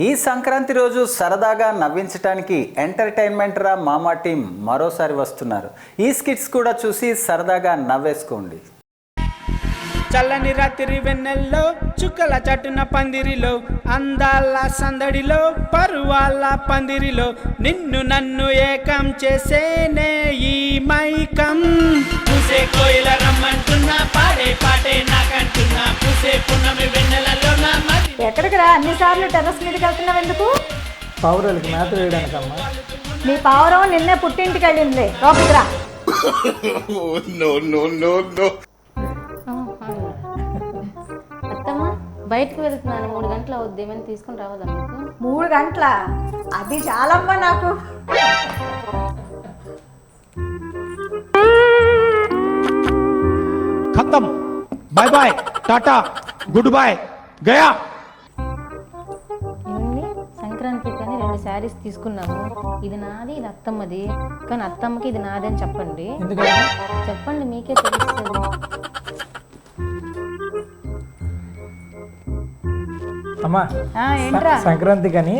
ఈ సంక్రాంతి రోజు సరదాగా నవ్వించడానికి ఎంటర్టైన్మెంట్ రా మామా టీం మరోసారి వస్తున్నారు. ఈ స్కిట్స్ కూడా చూసి సరదాగా నవ్వేసుకోండి. చల్లని రాత్రి వెన్నెల్లో చుక్కల చట్టున పందిరిలో అందాల సందడిలో పరువాల పందిరిలో నిన్ను నన్ను ఏకం చేసేనే ఈ మైకం. పూసే కోయిల రమ్మంటున్నా పాడే పాటే నాకంటున్నా పూసే పున్నమి వెన్నెలలో నా మది. ఎక్కడికి రా అన్నిసార్లు టెర్రస్ మీదకి వెళ్తున్నావు ఎందుకు? పావురాలకి మేత వేయడానికమ్మా. నీ పావురం నిన్నే పుట్టింటికి వెళ్ళింది, లోపలికి రా. అత్తమ్మ బయటకు వెళ్తున్నాను, 3 గంటలు అవుద్ది, ఏమైనా తీసుకుని రావదా మీకు? 3 గంటల అది చాలమ్మా నాకు. खत्म, bye bye, ta-ta, goodbye, गया. ఏమండి, సంక్రాంతి కానీ 2 శారీస్ తీసుకున్నాము. ఇది నాది, ఇది అత్తమ్మది. కానీ అత్తమ్మకి ఇది నాది అని చెప్పండి. ఎందుకంటే చెప్పండి, మీకే తెలుస్తుంది. అమ్మా ఏంట్రా? సంక్రాంతి కానీ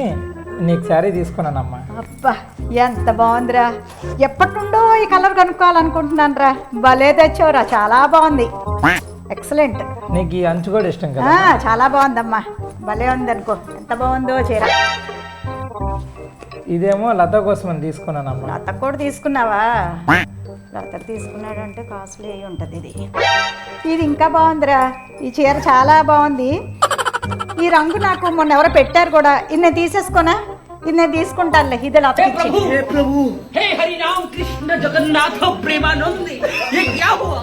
నీకు శారీ తీసుకున్నానమ్మా. అబ్బా ఎంత బాగుందిరా, ఎప్పటి నుండో ఈ కలర్ కనుక్కోవాలనుకుంటున్నాను రా. భలే తెచ్చావురా, చాలా బాగుంది, ఎక్సలెంట్. నీకు ఈ అంచు కూడా ఇష్టం కదా? చాలా బాగుందమ్మా, భలే ఉంది అనుకో. ఎంత బాగుందో చీర. ఇదేమో లత కోసం అని తీసుకున్నానమ్మా. లత కూడా తీసుకున్నావా? లత తీసుకున్నాడు అంటే కాస్ట్లీ అయి ఉంటుంది. ఇది ఇంకా బాగుందిరా, ఈ చీర చాలా బాగుంది. ఈ రంగు నాకు మొన్న ఎవరో పెట్టారు కూడా. ఇది నేను తీసేసుకోనా? ఇది నేను తీసుకుంటానులే, ఇది లతకిచ్చి. हे हरि राम कृष्ण जगन्नाथ प्रेमानंद, ये क्या हुआ?